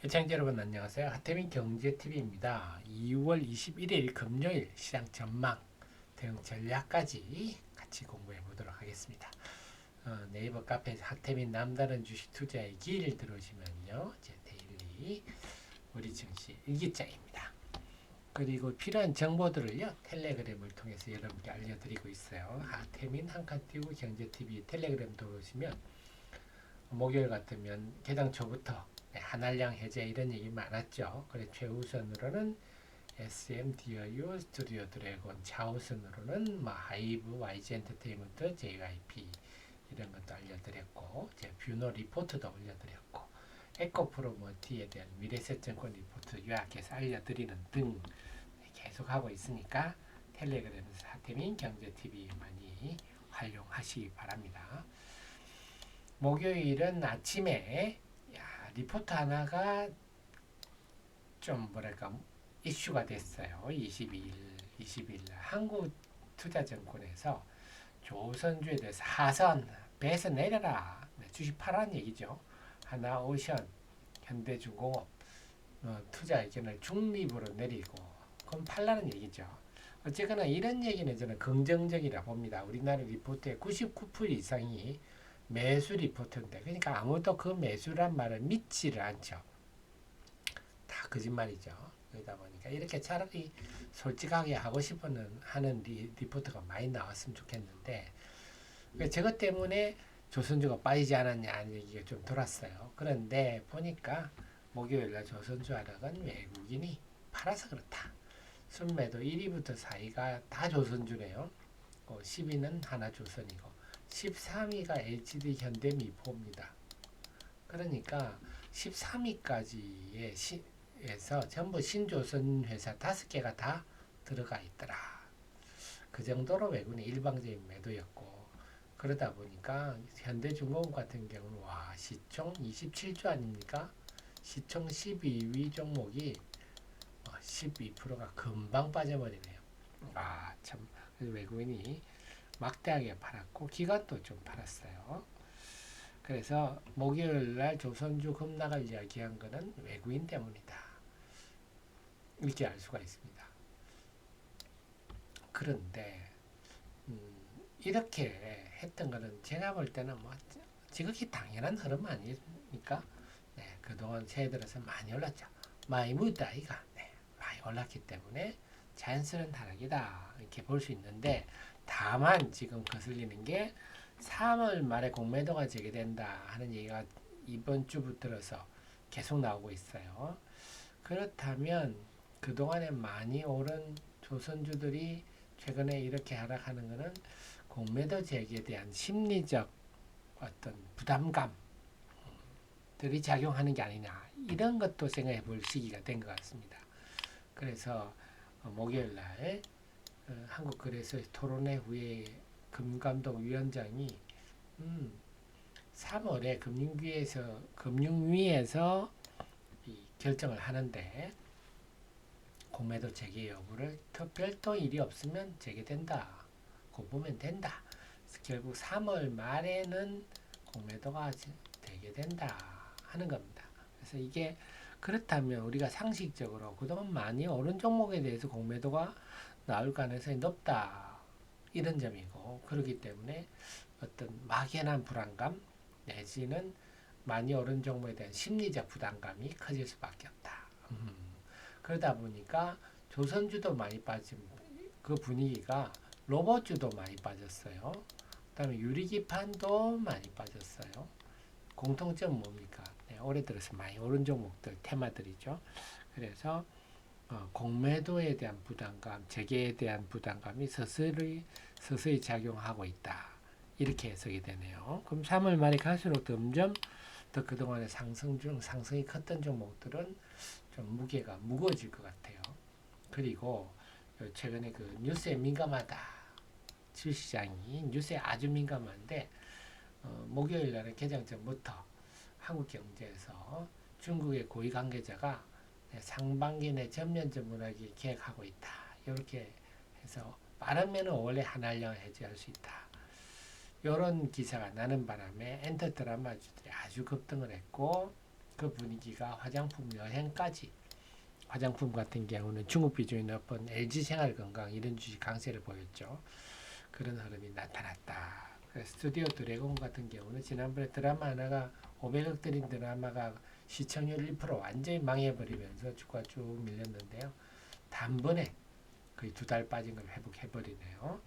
시청자 여러분 안녕하세요. 하태민 경제TV입니다. 2월 21일 금요일 시장 전망, 대응 전략까지 같이 공부해 보도록 하겠습니다. 네이버 카페 하태민 남다른 주식 투자의 길 들어오시면요. 제 데일리 우리 증시 일기장입니다. 그리고 필요한 정보들을요. 텔레그램을 통해서 여러분께 알려드리고 있어요. 하태민 한칸 띄우고 경제TV 텔레그램 들어오시면 목요일 같으면 개장 초부터 한알량 해제 이런 얘기 많았죠. 그래 최우선으로는 SM, DIU, 스튜디오 드래곤, 좌우선으로는 하이브, YG 엔터테인먼트, JYP 이런 것도 알려드렸고, 제 뷰노 리포트도 올려드렸고, 에코프로머티에 대한 미래세증권 리포트 요약해서 알려드리는 등 계속 하고 있으니까 텔레그램에서 하태민 경제TV 많이 활용하시기 바랍니다. 목요일은 아침에 리포트 하나가 좀 뭐랄까 이슈가 됐어요. 22일 한국투자증권에서 조선주에 대해서 하선 배에서 내려라 주식 팔라는 얘기죠. 하나오션, 현대중공업 투자 의견을 중립으로 내리고 그럼 팔라는 얘기죠. 어쨌거나 이런 얘기는 저는 긍정적이라 봅니다. 우리나라 리포트의 99% 이상이 매수 리포트인데 그러니까 아무도 그 매수란 말을 믿지를 않죠. 다 거짓말이죠. 그러다 보니까 이렇게 차라리 솔직하게 하고 싶은 하는 리포트가 많이 나왔으면 좋겠는데 저것 때문에 조선주가 빠지지 않았냐 하는 얘기가 좀 돌았어요. 그런데 보니까 목요일날 조선주 하락은 외국인이 팔아서 그렇다. 순매도 1위부터 4위가 다 조선주네요. 10위는 하나조선이고 13위가 HD 현대미포입니다. 그러니까 13위까지의 에서 전부 신조선 회사 5개가 다 들어가 있더라. 그 정도로 외국인의 일방적인 매도였고 그러다 보니까 현대중공업 같은 경우는 시총 27조 아닙니까? 시총 12위 종목이 12%가 금방 빠져버리네요. 참 외국인이 막대하게 팔았고 기관도 좀 팔았어요. 그래서 목요일날 조선주 급락을 이야기한 것은 외국인 때문이다. 이렇게 알 수가 있습니다. 그런데 이렇게 했던 것은 제가 볼 때는 지극히 당연한 흐름 아닙니까? 네, 그동안 새해 들어서 많이 올랐죠. 많이 묻다 이가 많이 올랐기 때문에 자연스러운 하락이다 이렇게 볼 수 있는데 다만 지금 거슬리는 게 3월 말에 공매도가 재개된다 하는 얘기가 이번 주부터서 계속 나오고 있어요. 그렇다면 그동안에 많이 오른 조선주들이 최근에 이렇게 하락하는 것은 공매도 재개에 대한 심리적 어떤 부담감들이 작용하는 게 아니냐 이런 것도 생각해 볼 시기가 된 것 같습니다. 그래서 목요일 날 한국거래소 토론회 후에 금감독 위원장이 3월에 금융위에서 결정을 하는데 공매도 재개 여부를 별도 일이 없으면 재개된다. 고 보면 된다. 결국 3월 말에는 공매도가 재개된다 하는 겁니다. 그래서 이게 그렇다면 우리가 상식적으로 그동안 많이 오른 종목에 대해서 공매도가 나올 가능성이 높다. 이런 점이고 그렇기 때문에 어떤 막연한 불안감 내지는 많이 오른 종목에 대한 심리적 부담감이 커질 수밖에 없다. 그러다 보니까 조선주도 많이 빠진 그 분위기가 로봇주도 많이 빠졌어요. 그 다음에 유리기판도 많이 빠졌어요. 공통점 뭡니까? 올해 들어서 많이 오른 종목들 테마들이죠. 그래서 공매도에 대한 부담감, 재개에 대한 부담감이 서서히 작용하고 있다. 이렇게 해석이 되네요. 그럼 3월 말에 갈수록 점점 더 그동안의 상승이 컸던 종목들은 좀 무게가 무거워질 것 같아요. 그리고 최근에 그 뉴스에 민감하다. 주시장이 뉴스에 아주 민감한데 목요일 날은 개장 전부터 한국경제에서 중국의 고위 관계자가 상반기 내 전면 전문하게 계획하고 있다. 이렇게 해서 빠르면 원래 한알령 해제할 수 있다. 이런 기사가 나는 바람에 엔터 드라마주들이 아주 급등을 했고 그 분위기가 화장품 여행까지 화장품 같은 경우는 중국 비중이 높은 LG생활건강 이런 주식 강세를 보였죠. 그런 흐름이 나타났다. 스튜디오 드래곤 같은 경우는 지난번에 드라마 하나가 500억 들인 드라마가 시청률 1% 완전히 망해버리면서 주가 쭉 밀렸는데요. 단번에 거의 2달 빠진 걸 회복해버리네요.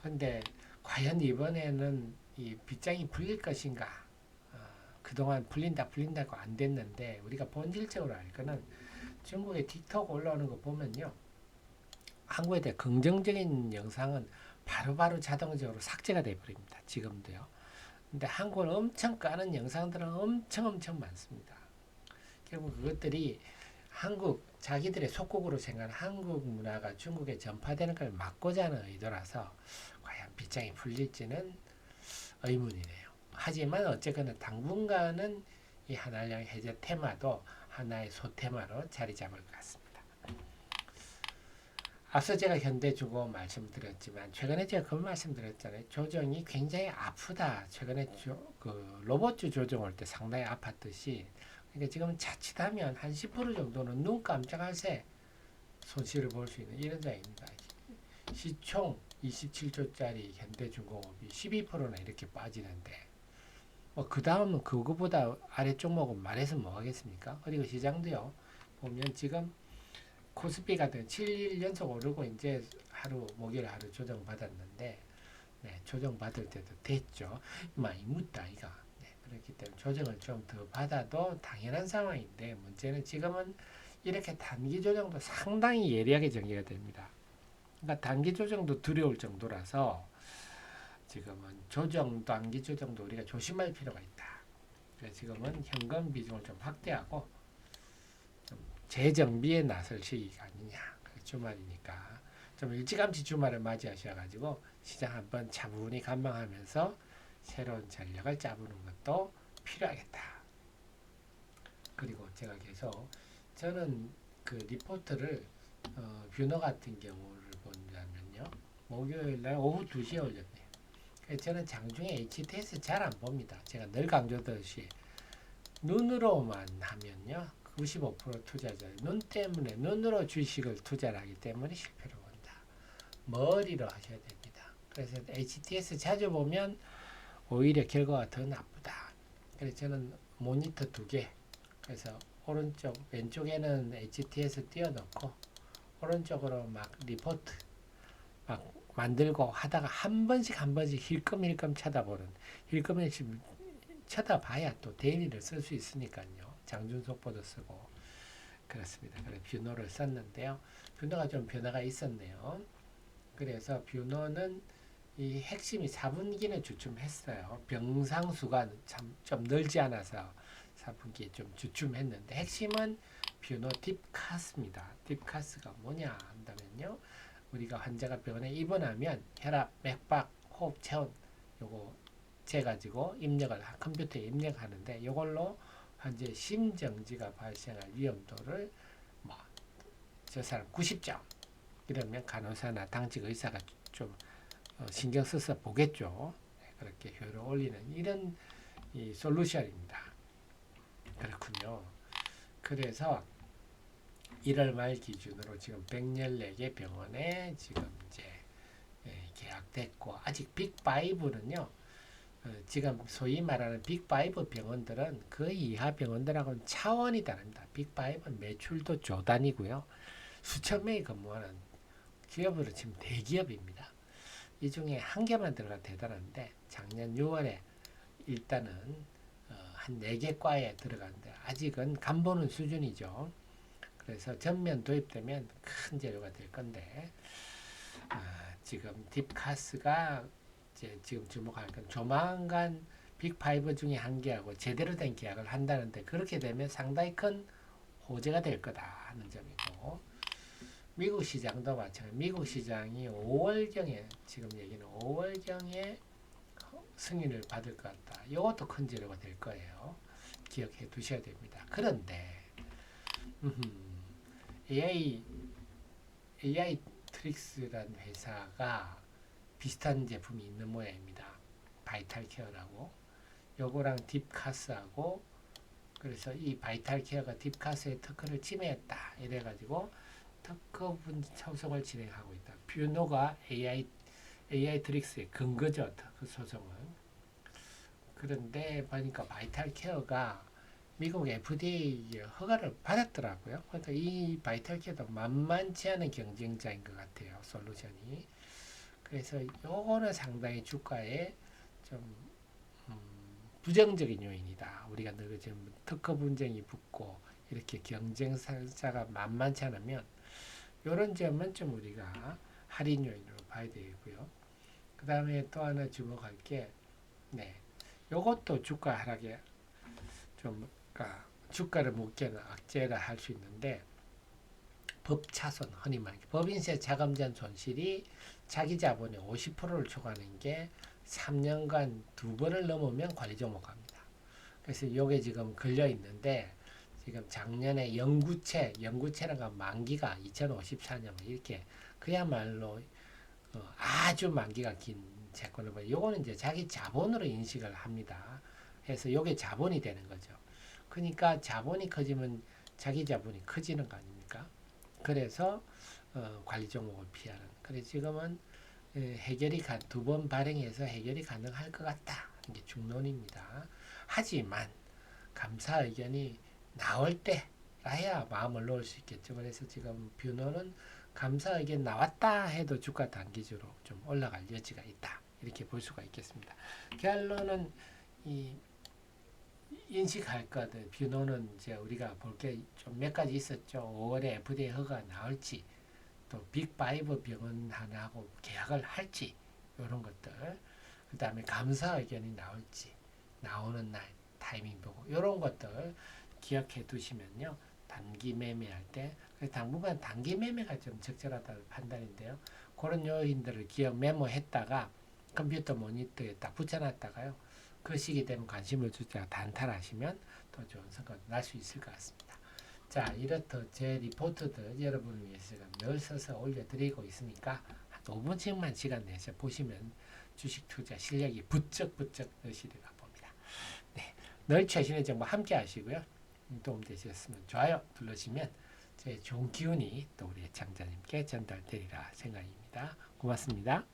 근데 과연 이번에는 이 빗장이 풀릴 것인가? 그동안 풀린다고 안 됐는데 우리가 본질적으로 알 거는 중국의 틱톡 올라오는 거 보면요. 한국에 대해 긍정적인 영상은 바로바로 자동적으로 삭제가 돼버립니다. 지금도요. 근데 한국을 엄청 까는 영상들은 엄청 많습니다. 결국 그것들이 한국 자기들의 속국으로 생각하는 한국 문화가 중국에 전파되는 걸 막고자 하는 의도라서 과연 빗장이 풀릴지는 의문이네요. 하지만 어쨌거나 당분간은 이 한알령 해제 테마도 하나의 소테마로 자리 잡을 것 같습니다. 앞서 제가 현대중공 말씀드렸지만 최근에 제가 그 말씀드렸잖아요. 조정이 굉장히 아프다. 최근에 그 로봇주 조정 올 때 상당히 아팠듯이 그러니까 지금 자칫하면 한 10% 정도는 눈 깜짝할 새 손실을 볼 수 있는 이런 장입니다. 시총 27조짜리 현대중공업이 12%나 이렇게 빠지는데 그 다음은 그거보다 아래 종목은 말해서 뭐 하겠습니까? 그리고 시장도요. 보면 지금 코스피 같은 7일 연속 오르고 이제 목요일 하루 조정받았는데 네, 조정받을 때도 됐죠. 많이 묻다 이가. 네, 그렇기 때문에 조정을 좀 더 받아도 당연한 상황인데 문제는 지금은 이렇게 단기 조정도 상당히 예리하게 전개가 됩니다. 그러니까 단기 조정도 두려울 정도라서 지금은 단기 조정도 우리가 조심할 필요가 있다. 그래서 지금은 현금 비중을 좀 확대하고 좀 재정비에 나설 시기가 아니냐. 주말이니까 좀 일찌감치 주말을 맞이하셔가지고 시장 한번 차분히 관망하면서 새로운 전략을 짜보는 것도 필요하겠다. 그리고 제가 계속 저는 그 리포트를 뷰너 같은 경우를 본다면요. 목요일날 오후 2시에 올렸네요. 저는 장중에 HTS 잘 안 봅니다. 제가 늘 강조하듯이 눈으로만 하면요. 95% 투자자 눈 때문에 눈으로 주식을 투자를 하기 때문에 실패를 본다. 머리로 하셔야 됩니다. 그래서 HTS 자주 보면 오히려 결과가 더 나쁘다. 그래서 저는 모니터 2개 그래서 오른쪽 왼쪽에는 HTS 띄워놓고 오른쪽으로 막 리포트 막 만들고 하다가 한 번씩 힐끔힐끔 쳐다보는 힐끔힐끔 쳐다봐야 또 데일리를 쓸 수 있으니까요. 장준 속보도 쓰고 그렇습니다. 그래서 뷰노를 썼는데요. 뷰노가 좀 변화가 있었네요. 그래서 뷰노는 이 핵심이 4분기는 주춤했어요. 병상수가 좀 늘지 않아서 4분기에 좀 주춤했는데 핵심은 뷰노 딥카스입니다. 딥카스가 뭐냐 한다면요. 우리가 환자가 병원에 입원하면 혈압, 맥박, 호흡, 체온 요거 재가지고 컴퓨터에 입력하는데 이걸로 환자의 심정지가 발생할 위험도를 저 사람 90점 이러면 간호사나 당직 의사가 좀 신경 써서 보겠죠. 그렇게 효율을 올리는 이런 이 솔루션입니다. 그렇군요. 그래서 1월 말 기준으로 지금 114개 병원에 지금 이제 계약됐고 아직 빅5는요. 지금 소위 말하는 빅5 병원들은 그 이하 병원들하고는 차원이 다릅니다. 빅5는 매출도 조단이고요. 수천 명이 근무하는 기업으로 지금 대기업입니다. 이 중에 한 개만 들어가 대단한데 작년 6월에 일단은 한 4개 과에 들어갔는데 아직은 간보는 수준이죠. 그래서 전면 도입되면 큰 재료가 될 건데 지금 딥카스가 지금 주목할 건 조만간 빅5 중에 한 개하고 제대로 된 계약을 한다는데 그렇게 되면 상당히 큰 호재가 될 거다 하는 점이고 미국 시장도 마찬가지. 미국 시장이 5월경에 지금 얘기는 5월경에 승인을 받을 것 같다. 이것도 큰 재료가 될 거예요. 기억해 두셔야 됩니다. 그런데 AI 트릭스라는 회사가 비슷한 제품이 있는 모양입니다. 바이탈 케어라고. 요거랑 딥카스하고 그래서 이 바이탈 케어가 딥카스의 특허를 침해했다. 이래가지고 특허 소송을 진행하고 있다. 뷰노가 AI 트릭스의 근거죠. 특허 소송은. 그런데 보니까 바이탈 케어가 미국 FDA 허가를 받았더라고요. 그러니까 이 바이탈 케어도 만만치 않은 경쟁자인 것 같아요. 솔루션이. 그래서 요거는 상당히 주가에 좀 부정적인 요인이다. 우리가 늘 지금 특허 분쟁이 붙고 이렇게 경쟁사가 만만치 않으면 이런 점은 좀 우리가 할인 요인으로 봐야 되고요. 그 다음에 또 하나 주목할 게, 네, 요것도 주가 하락에 좀, 그러니까 주가를 묶기에는 악재라 할 수 있는데, 법차손, 흔히 말해 법인세 자금전 손실이 자기 자본의 50%를 초과하는 게 3년간 2번을 넘으면 관리 종목합니다. 그래서 이게 지금 걸려 있는데, 지금 작년에 영구채라는 건 만기가 2054년 이렇게 그야말로 아주 만기가 긴 채권을 봐요. 요거는 이제 자기 자본으로 인식을 합니다. 해서 요게 자본이 되는 거죠. 그러니까 자본이 커지면 자기 자본이 커지는 거 아닙니까? 그래서 관리 종목을 피하는. 그래서 지금은 해결이 두 번 발행해서 해결이 가능할 것 같다. 이게 중론입니다. 하지만 감사 의견이 나올 때라야 마음을 놓을 수 있겠죠. 그래서 지금 뷰노는 감사 의견 나왔다 해도 주가 단기적으로 좀 올라갈 여지가 있다. 이렇게 볼 수가 있겠습니다. 결론은 이 인식할 거든. 뷰노는 이제 우리가 볼 게 좀 몇 가지 있었죠. 5월에 FDA 허가 나올지, 또 빅5 병원 하나하고 계약을 할지, 이런 것들. 그 다음에 감사 의견이 나올지, 나오는 날 타이밍 보고, 이런 것들 기억해 두시면요. 단기 매매할 때, 당분간 단기 매매가 좀 적절하다는 판단인데요. 그런 요인들을 기억 메모했다가 컴퓨터 모니터에 딱 붙여놨다가요. 그 시기 되면 관심을 주자 단타하시면 더 좋은 성과가 날 수 있을 것 같습니다. 자, 이렇듯 제 리포트들 여러분을 위해서 늘 써서 올려드리고 있으니까 한 5분씩만 시간 내서 보시면 주식 투자 실력이 부쩍 느시리라 봅니다. 네, 늘 최신의 정보 함께 하시고요. 도움되셨으면 좋아요 눌러주시면 제 좋은 기운이 또 우리 애청자님께 전달되리라 생각입니다. 고맙습니다.